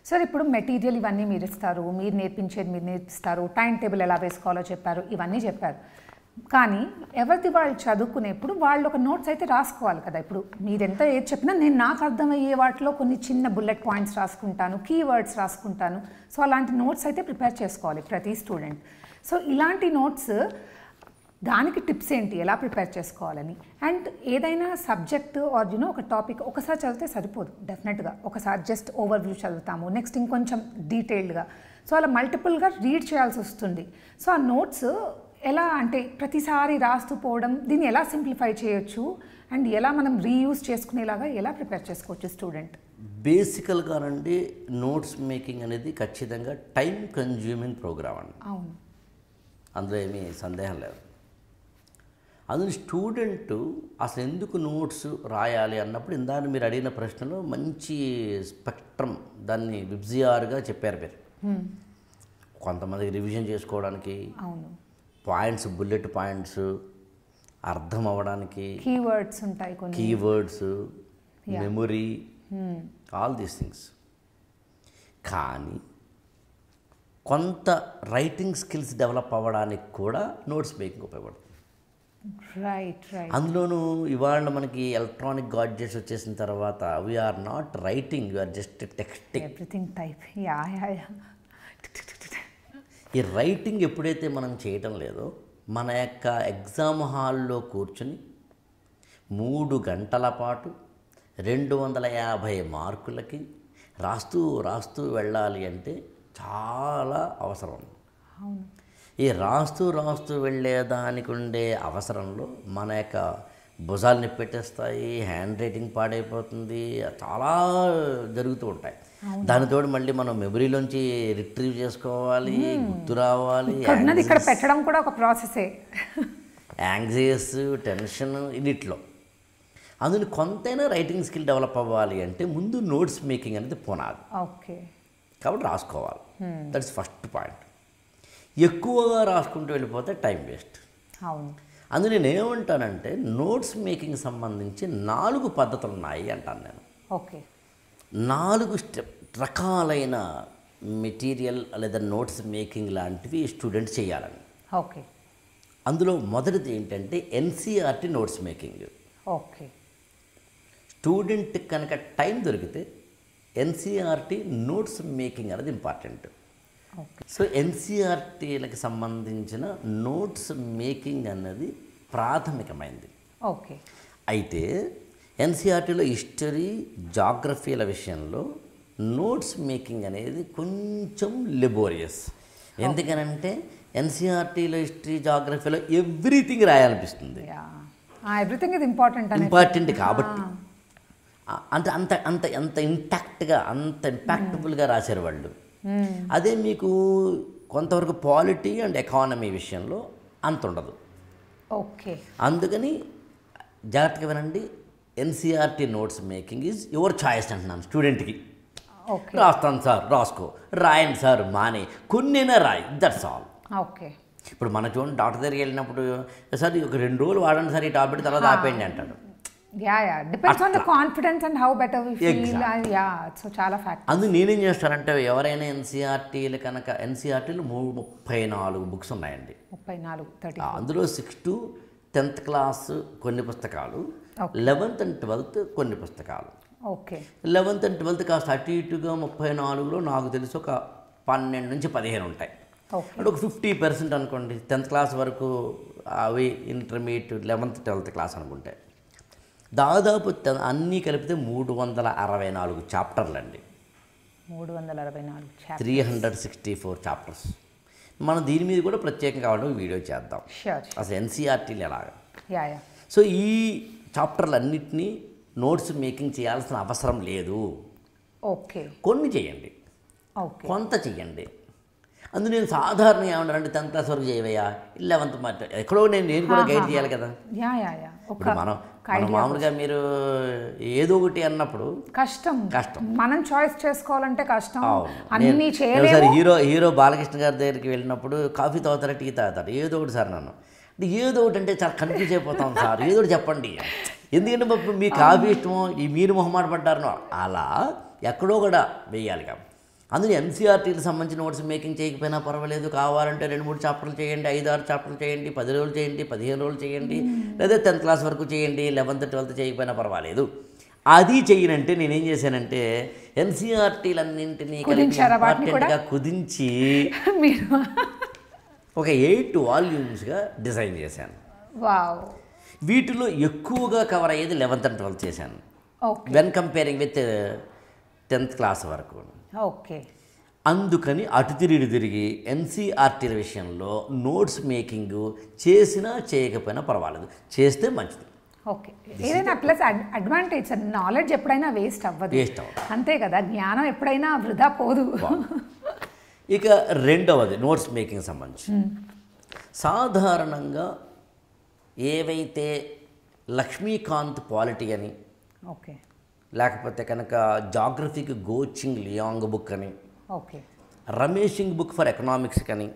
Sir ఇప్పుడు material ఇవన్నీ మీరు ఇస్తారు, మీరు నేర్పించేది మీరు నేర్పిస్తారు, టైం టేబుల్ ఎలా వేసుకోవాలో చెప్పారు, ఇవన్నీ చెప్పారు. కానీ ఎవరిది వాళ్ళు చదువుకునేప్పుడు వాళ్ళు ఒక నోట్స్ అయితే రాసుకోవాలి కదా. ఇప్పుడు మీరెంత ఏది చెప్పినా నేను నాకు అర్థమయ్యే వాటిలో కొన్ని చిన్న బుల్లెట్ పాయింట్స్ రాసుకుంటాను, కీవర్డ్స్ రాసుకుంటాను. సో అలాంటి నోట్స్ అయితే ప్రిపేర్ చేసుకోవాలి ప్రతి స్టూడెంట్. సో ఇలాంటి నోట్స్ దానికి టిప్స్ ఏంటి, ఎలా ప్రిపేర్ చేసుకోవాలని? అండ్ ఏదైనా సబ్జెక్టు ఆర్ ఒక టాపిక్ ఒకసారి చదివితే సరిపోదు డెఫినెట్గా. ఒకసారి జస్ట్ ఓవర్ వ్యూ చదువుతాము, నెక్స్ట్ ఇంకొంచెం డీటెయిల్డ్గా. సో అలా మల్టిపుల్గా రీడ్ చేయాల్సి వస్తుంది. సో ఆ నోట్స్ ఎలా అంటే ప్రతిసారి రాస్తూ పోవడం, దీన్ని ఎలా సింప్లిఫై చేయొచ్చు అండ్ ఎలా మనం రీయూజ్ చేసుకునేలాగా ఎలా ప్రిపేర్ చేసుకోవచ్చు స్టూడెంట్? బేసికల్గానండి నోట్స్ మేకింగ్ అనేది ఖచ్చితంగా టైం కన్జ్యూమింగ్ ప్రోగ్రామ్ అండి. అవును, అందులో ఏమీ సందేహం లేదు. అందులో స్టూడెంట్ అసలు ఎందుకు నోట్స్ రాయాలి అన్నప్పుడు ఇందాక మీరు అడిగిన ప్రశ్నలో మంచి స్పెక్ట్రమ్ దాన్ని విబ్జిఆర్గా చెప్పారు మీరు. కొంతమందికి రివిజన్ చేసుకోవడానికి, అవును, పాయింట్స్ బుల్లెట్ పాయింట్స్ అర్థం అవ్వడానికి, కీవర్డ్స్ ఉంటాయి, కొన్ని keywords, memory, all these things. కానీ కొంత రైటింగ్ స్కిల్స్ డెవలప్ అవ్వడానికి కూడా నోట్స్ మేకింగ్ ఉపయోగపడుతుంది. Right right. అందులోనూ ఇవాళ మనకి ఎలక్ట్రానిక్ గాడ్జెట్స్ వచ్చేసిన తర్వాత we're not writing, we're just texting, everything type. Yeah yeah yeah. ఈ రైటింగ్ ఎప్పుడైతే మనం చేయటం లేదో మన యొక్క ఎగ్జామ్ హాల్లో కూర్చుని 3 గంటల పాటు 250 మార్కులకి రాస్తూ రాస్తూ వెళ్ళాలి అంటే చాలా అవసరం. అవును. ఈ రాస్తూ రాస్తూ వెళ్ళేదానికి ఉండే అవసరంలో మన యొక్క భుజాలు నిప్పెట్టేస్తాయి, హ్యాండ్ రైటింగ్ పాడైపోతుంది, చాలా జరుగుతూ ఉంటాయి. దానితో మళ్ళీ మనం మెమరీలోంచి రిట్రీవ్ చేసుకోవాలి, గుర్తు రావాలి, ఇక్కడ పెట్టడం కూడా ఒక ప్రాసెసే. యాంగ్జైస్, టెన్షన్ ఇన్నిట్లో. అందులో కొంతైనా రైటింగ్ స్కిల్ డెవలప్ అవ్వాలి అంటే ముందు నోట్స్ మేకింగ్ అనేది పునాది. ఓకే. కాబట్టి రాసుకోవాలి. That's first point. ఎక్కువగా రాసుకుంటూ వెళ్ళిపోతే టైం వేస్ట్. అవును. అందులో నేను ఏమంటానంటే నోట్స్ మేకింగ్ సంబంధించి 4 పద్ధతులు ఉన్నాయి అంటాను నేను. ఓకే. 4 రకాలైన మెటీరియల్ లేదా నోట్స్ మేకింగ్ లాంటివి స్టూడెంట్స్ చేయాలని. ఓకే. అందులో మొదటిది ఏంటంటే NCERT notes making. Okay. Student కనుక టైం దొరికితే ఎన్సీఆర్టీ నోట్స్ మేకింగ్ అనేది ఇంపార్టెంట్. సో ఎన్సీఆర్టీలకు సంబంధించిన నోట్స్ మేకింగ్ అన్నది ప్రాథమికమైనది. ఓకే. అయితే ఎన్సీఆర్టీలో హిస్టరీ, జాగ్రఫీల విషయంలో నోట్స్ మేకింగ్ అనేది కొంచెం లెబోరియస్. ఎందుకనంటే ఎన్సీఆర్టీలో హిస్టరీ, జాగ్రఫీలో ఎవ్రీథింగ్ రాయాలనిపిస్తుంది. ఎవ్రీథింగ్ ఇది ఇంపార్టెంట్ కాబట్టి అంత అంత అంత ఎంత ఇంపాక్ట్గా, అంత ఇంపాక్టబుల్గా రాశారు వాళ్ళు. అదే మీకు కొంతవరకు పాలిటీ అండ్ ఎకానమీ విషయంలో అంత ఉండదు. ఓకే. అందుకని జాగ్రత్తగా వినండి, NCERT notes making is your choice అంటున్నాను స్టూడెంట్కి. రాస్తాను సార్, రాసుకో, రాయండి సార్, మానే, కొన్నైనా రాయి, దట్స్ ఆల్. ఓకే. ఇప్పుడు మన చూడండి, డాక్టర్ దగ్గరికి వెళ్ళినప్పుడు సార్ ఒక 2 రోజులు వాడండి సార్ ఈ టాబ్లెట్, తర్వాత ఆపేయండి అంటాడు. Depends on the confidence and how better we feel. So చాలా ఫ్యాక్టర్స్. అందుకు నేనేం చేస్తానంటే ఎవరైనా ఎన్సీఆర్టీలు కనుక, ఎన్సీఆర్టీలు 34 బుక్స్ ఉన్నాయండి. 34, అందులో 6 to 10th క్లాస్ కొన్ని పుస్తకాలు, 11th and 12th కొన్ని పుస్తకాలు. ఓకే. 11th and 12th కాస్త అటు ఇటుగా 34లో నాకు తెలిసి ఒక 12 నుంచి 15 ఉంటాయి. అంటే ఒక 50% అనుకోండి. 10th క్లాస్ వరకు అవి ఇంటర్మీడియట్, 11th, 12th క్లాస్ అనుకుంటే దాదాపు అన్నీ కలిపితే 364 చాప్టర్లు అండి. 364 364 చాప్టర్స్. మనం దీని మీద కూడా ప్రత్యేకంగా కావడం వీడియో చేద్దాం, అసలు ఎన్సీఆర్టీలు ఎలాగా. సో ఈ చాప్టర్లన్నింటినీ నోట్స్ మేకింగ్ చేయాల్సిన అవసరం లేదు. ఓకే. కొన్ని చేయండి, కొంత చెయ్యండి. అందులో నేను సాధారణ ఏమన్నానంటే 10th క్లాస్ వరకు చేయవయ్యా, 11th మాట ఎక్కడో నేను కూడా గైడ్ చేయాలి కదా. ఇప్పుడు మనం మామూలుగా మీరు ఏదో ఒకటి అన్నప్పుడు కష్టం, మనం చాయిస్ చేసుకోవాలంటే కష్టం. సార్ హీరో బాలకృష్ణ గారి దగ్గరికి వెళ్ళినప్పుడు కాఫీ తాగుతారా, టీ తాగుతారు, ఏదో ఒకటి సార్ నన్ను అంటే ఏదో ఒకటి అంటే చాలా కన్ఫ్యూజ్ అయిపోతాం సార్, ఏదో ఒకటి చెప్పండి. ఎందుకంటే మీ కాఫీ ఇష్టమో, ఈ మీరు మొహమాట పడ్డారనో అలా ఎక్కడో కూడా వేయాలి. అందులో ఎన్సీఆర్టీకి సంబంధించిన నోట్స్ మేకింగ్ చేయకపోయినా పర్వాలేదు, కావాలంటే 2-3 చాప్టర్లు చేయండి, 5-6 చాప్టర్లు చేయండి, 10 రోజులు చేయండి, 15 రోజులు చేయండి, లేదా 10th క్లాస్ వరకు చేయండి, 11th 12th చేయకపోయినా పర్వాలేదు. అది చెయ్యనంటే నేనేం చేశానంటే ఎన్సీఆర్టీలన్నింటినీ ఇంపార్టెంట్గా కుదించి మీరు ఒక 8 వాల్యూమ్స్గా డిజైన్ చేశాను. వావ్. వీటిలో ఎక్కువగా కవర్ అయ్యేది 11th and 12th చేశాను, okay when comparing with 10th class వరకు. ఓకే. అందుకని అటు తిరిగి ఎన్సీఆర్టీల విషయంలో నోట్స్ మేకింగ్ చేసినా చేయకపోయినా పర్వాలేదు, చేస్తే మంచిది. ఓకే. ఏదైనా ప్లస్ అడ్వాంటేజ్, నాలెడ్జ్ ఎప్పుడైనా వేస్ట్ అవ్వదు, అంతే కదా, జ్ఞానం ఎప్పుడైనా వృధా పోదు. ఇక రెండవది నోట్స్ మేకింగ్ సంబంధించి సాధారణంగా ఏవైతే లక్ష్మీకాంత్ పాలిటీ అని, ఓకే, లేకపోతే కనుక జాగ్రఫీకి గోచింగ్ లియాంగ్ బుక్ అని, ఓకే, రమేషింగ్ బుక్ ఫర్ ఎకనామిక్స్ అని,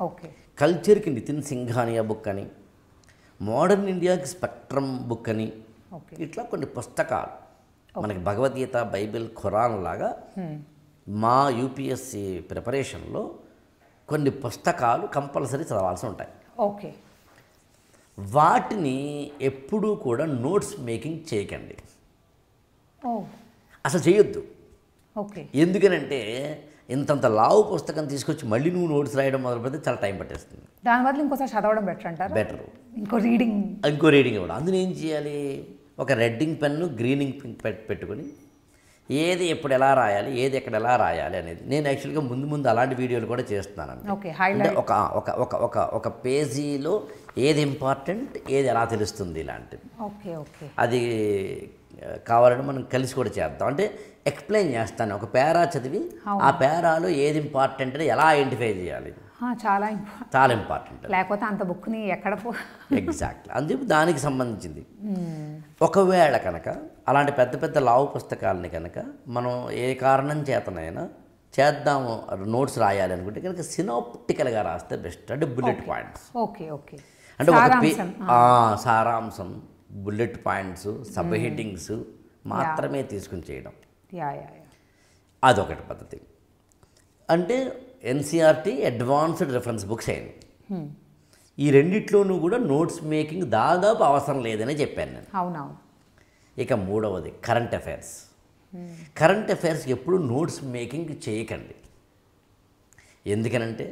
ఓకే, కల్చర్కి నితిన్ సింఘానియా బుక్ అని, మోడర్న్ ఇండియాకి స్పెక్ట్రమ్ బుక్ అని, ఓకే, ఇట్లా కొన్ని పుస్తకాలు మనకి భగవద్గీత, బైబిల్, ఖురాన్ లాగా మా యూపీఎస్సి ప్రిపరేషన్లో కొన్ని పుస్తకాలు కంపల్సరీ చదవాల్సి ఉంటాయి. ఓకే. వాటిని ఎప్పుడూ కూడా నోట్స్ మేకింగ్ చేయకండి, అసలు చేయొద్దు. ఓకే. ఎందుకనంటే ఇంతంత లావు పుస్తకం తీసుకొచ్చి మళ్ళీ నువ్వు నోట్స్ రాయడం మొదలు పెడితే చాలా టైం పట్టేస్తుంది. దాని బదులు ఇంకోసారి చదవడం బెటర్ అంటారు. బెటర్, ఇంకో రీడింగ్ ఇవ్వడం. అందులో ఏం చేయాలి, ఒక రెడ్డింగ్ పెన్ను, గ్రీనింగ్ పెన్ పెట్టుకొని ఏది ఎప్పుడు ఎలా రాయాలి, ఏది ఎక్కడ ఎలా రాయాలి అనేది నేను యాక్చువల్గా ముందు అలాంటి వీడియోలు కూడా చేస్తున్నానండి. అంటే ఒక పేజీలో ఏది ఇంపార్టెంట్, ఏది ఎలా తెలుస్తుంది ఇలాంటివి. Okay, okay. అది కావాలంటే మనం కలిసి కూడా చేద్దాం. అంటే ఎక్స్ప్లెయిన్ చేస్తాను, ఒక పేరా చదివి ఆ పేరాలో ఏది ఇంపార్టెంట్ అని ఎలా ఐడెంటిఫై చేయాలి, చాలా ఇంపార్టెంట్. లేకపోతే అంత బుక్ని ఎక్కడ ఎగ్జాక్ట్లీ అందుకు దానికి సంబంధించింది. ఒకవేళ కనుక అలాంటి పెద్ద లావు పుస్తకాలని కనుక మనం ఏ కారణం చేతనైనా చేద్దాము నోట్స్ రాయాలి అనుకుంటే కనుక సినాప్టికల్గా రాస్తే బెస్ట్. అంటే బుల్లెట్ పాయింట్స్. Okay, okay. అంటే ఒక సారాంశం, బుల్లెట్ పాయింట్స్, సబ్ హెడ్డింగ్స్ మాత్రమే తీసుకుని చేయడం, అదొకటి పద్ధతి. అంటే ఎన్సీఆర్టీ అడ్వాన్స్డ్ రెఫరెన్స్ బుక్స్ అయింది. ఈ రెండిట్లోనూ కూడా నోట్స్ మేకింగ్ దాదాపు అవసరం లేదని చెప్పాను నేను. అవునవును. ఇక మూడవది కరెంట్ అఫైర్స్. కరెంట్ అఫైర్స్ ఎప్పుడు నోట్స్ మేకింగ్ చేయకండి. ఎందుకనంటే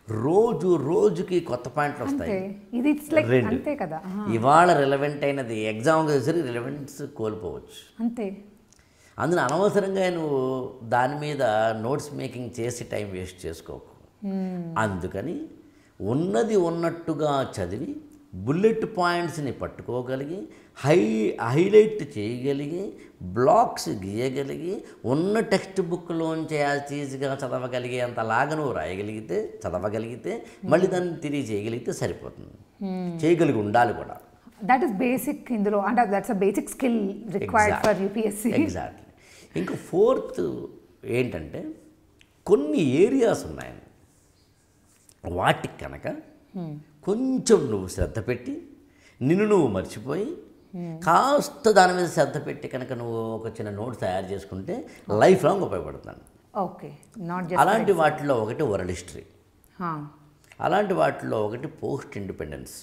రోజుకి కొత్త పాయింట్లు వస్తాయి. రెండు, ఇవాళ రిలవెంట్ అయినది ఎగ్జామ్కి వచ్చేసరికి రిలవెన్స్ కోల్పోవచ్చు. అంతే. అందులో అనవసరంగా నువ్వు దాని మీద నోట్స్ మేకింగ్ చేసి టైం వేస్ట్ చేసుకోకు. అందుకని ఉన్నట్టుగా చదివి బుల్లెట్ పాయింట్స్ని పట్టుకోగలిగి హైలైట్ చేయగలిగి బ్లాక్స్ గీయగలిగి ఉన్న టెక్స్ట్ బుక్లోంచి యాజ్ ఈజీగా చదవగలిగేంతలాగా నువ్వు చదవగలిగితే మళ్ళీ దాన్ని తిరిగి చేయగలిగితే సరిపోతుంది. చేయగలిగి ఉండాలి కూడా. దట్ ఈస్ బేసిక్ ఇందులో, అంటే that's a basic skill required for UPSC. Exactly. ఇంకా ఫోర్త్ ఏంటంటే కొన్ని ఏరియాస్ ఉన్నాయి, వాటికి కనుక కొంచెం నువ్వు శ్రద్ధ పెట్టి నువ్వు మర్చిపోయి కాస్త దాని మీద శ్రద్ధ పెట్టి కనుక నువ్వు ఒక చిన్న నోట్స్ తయారు చేసుకుంటే లైఫ్ లాంగ్ ఉపయోగపడుతుంది. ఓకే. అలాంటి వాటిలో ఒకటి వరల్డ్ హిస్టరీ, అలాంటి వాటిలో ఒకటి పోస్ట్ ఇండిపెండెన్స్,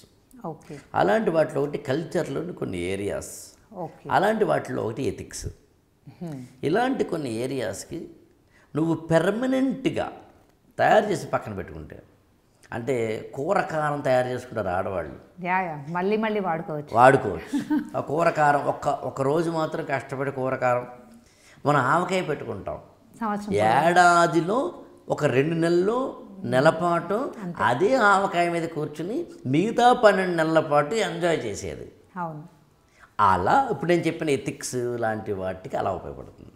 అలాంటి వాటిలో ఒకటి కల్చర్లోని కొన్ని ఏరియాస్, అలాంటి వాటిలో ఒకటి ఎథిక్స్. ఇలాంటి కొన్ని ఏరియాస్కి నువ్వు పెర్మనెంట్గా తయారు చేసి పక్కన పెట్టుకుంటే, అంటే కూరకారం తయారు చేసుకుంటారు ఆడవాళ్ళు, మళ్ళీ వాడుకోవచ్చు. ఆ కూరకారం ఒక రోజు మాత్రం కష్టపడి కూరకారం మనం ఆవకాయ పెట్టుకుంటాం, ఏడాదిలో ఒక 2 నెలల్లో నెలపాటు అదే ఆవకాయ మీద కూర్చుని మిగతా 12 నెలల పాటు ఎంజాయ్ చేసేది. అలా ఇప్పుడు నేను చెప్పిన ఎథిక్స్ లాంటి వాటికి అలా ఉపయోగపడుతుంది.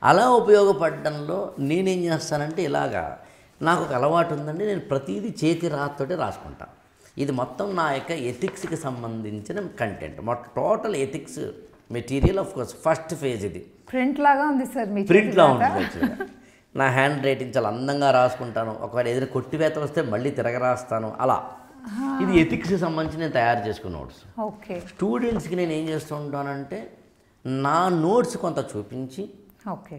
అలా ఉపయోగపడడంలో నేనేం చేస్తానంటే ఇలాగా నాకు ఒక అలవాటు ఉందండి, నేను ప్రతిదీ చేతి రాతతోటి రాసుకుంటాను. ఇది మొత్తం నా యొక్క ఎథిక్స్కి సంబంధించిన content, total ethics material. Of course first phase ఇది ప్రింట్ లాగా ఉంది సార్, ప్రింట్లా ఉంటుంది. నా హ్యాండ్ రైటింగ్ చాలా అందంగా రాసుకుంటాను. ఒకవేళ ఏదైనా కొట్టివేత వస్తే మళ్ళీ తిరగ రాస్తాను. అలా ఇది ఎథిక్స్కి సంబంధించి నేను తయారు చేసుకున్న నోట్స్. స్టూడెంట్స్కి నేను ఏం చేస్తూ ఉంటానంటే నా నోట్స్ కొంత చూపించి ఓకే.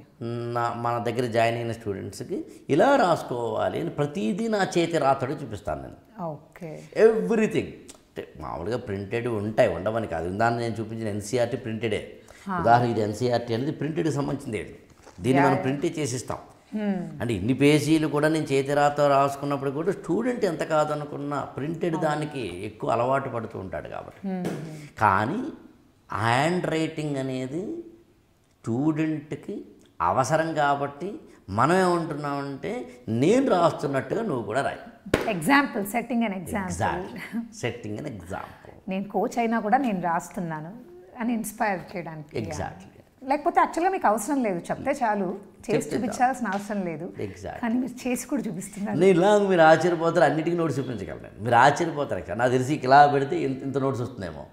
మన దగ్గర జాయిన్ అయిన స్టూడెంట్స్కి ఇలా రాసుకోవాలి అని ప్రతిదీ నా చేతి రాతడు చూపిస్తాను నేను. ఓకే. ఎవ్రీథింగ్ అంటే మామూలుగా ప్రింటెడ్ ఉంటాయి, ఉండవని కాదు. దాన్ని నేను చూపించిన ఎన్సీఆర్టీ ప్రింటెడే. ఉదాహరణ ఇది ఎన్సీఆర్టీ అనేది ప్రింటెడ్కి సంబంధించింది. దీన్ని మనం ప్రింటే చేసిస్తాం. అంటే ఇన్ని పేజీలు కూడా నేను చేతి రాత రాసుకున్నప్పుడు కూడా స్టూడెంట్ ఎంత కాదనుకున్నా ప్రింటెడ్ దానికి ఎక్కువ అలవాటు పడుతూ ఉంటాడు కాబట్టి. కానీ హ్యాండ్ రైటింగ్ అనేది స్టూడెంట్కి అవసరం కాబట్టి మనం ఏమంటున్నామంటే నేను రాస్తున్నట్టుగా నువ్వు కూడా రాయి. Example, setting and example. Setting and example. నేను కోచ్ అయినా కూడా నేను రాస్తున్నాను అని ఇన్స్పైర్ చేయడానికి. ఎగ్జాక్ట్లీ. లేకపోతే యాక్చువల్గా మీకు అవసరం లేదు, చెప్తే చాలు, చేసి చూపించాల్సిన అవసరం లేదు. కానీ మీరు చేసి కూడా చూపిస్తున్నారు. నేను ఇలా మీరు ఆశ్చర్యపోతారు, అన్నిటికీ నోట్స్ చూపించగలను. మీరు ఆశ్చర్యపోతారు కదా, నాకు తెలిసి ఇలా పెడితే ఇంత నోట్స్ వస్తుందేమో.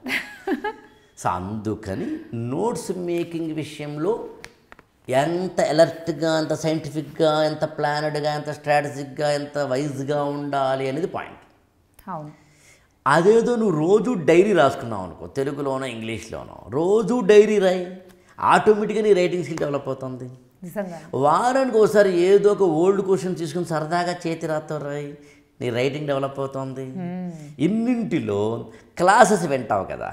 సో అందుకని నోట్స్ మేకింగ్ విషయంలో ఎంత అలర్ట్గా, ఎంత సైంటిఫిక్గా, ఎంత ప్లానెడ్గా, ఎంత స్ట్రాటజిక్గా, ఎంత వైజ్గా ఉండాలి అనేది పాయింట్. అవును. అదేదో నువ్వు రోజు డైరీ రాసుకున్నావు అనుకో, తెలుగులోనో ఇంగ్లీష్లోనో రోజు డైరీ రాయి, ఆటోమేటిక్గా నీ రైటింగ్ స్కిల్ డెవలప్ అవుతుంది. నిజంగా. వారానికి ఒకసారి ఏదో ఒక ఓల్డ్ క్వశ్చన్ తీసుకుని సరదాగా చేతి రాతో రాయి, నీ రైటింగ్ డెవలప్ అవుతుంది. ఇన్నింటిలో క్లాసెస్ వింటావు కదా,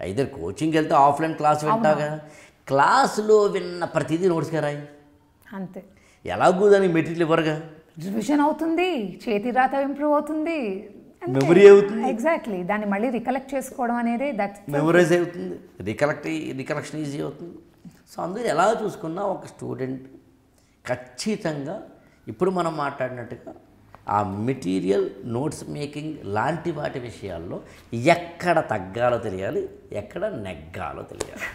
అయితే కోచింగ్కి వెళ్తే ఆఫ్లైన్ క్లాస్ వింటావు కదా, క్లాసులో విన్న ప్రతిదీ నోట్స్గా రాయి. అంతే. ఎలాగూ దానికి మెటీరియల్ ఇవ్వరుగా, రివిజన్ అవుతుంది, చేతి రాత ఇంప్రూవ్ అవుతుంది, మెమరీ అవుతుంది. ఎగ్జాక్ట్లీ. దాన్ని మళ్ళీ రికలెక్ట్ చేసుకోవడం అనేది మెమరైజ్ అవుతుంది, రికలెక్షన్ ఈజీ అవుతుంది. సో అందుకని ఎలా చూసుకున్నా ఒక స్టూడెంట్ ఖచ్చితంగా ఇప్పుడు మనం మాట్లాడినట్టుగా ఆ మెటీరియల్, నోట్స్ మేకింగ్ లాంటి వాటి విషయాల్లో ఎక్కడ తగ్గాలో తెలియాలి, ఎక్కడ నెగ్గాలో తెలియాలి.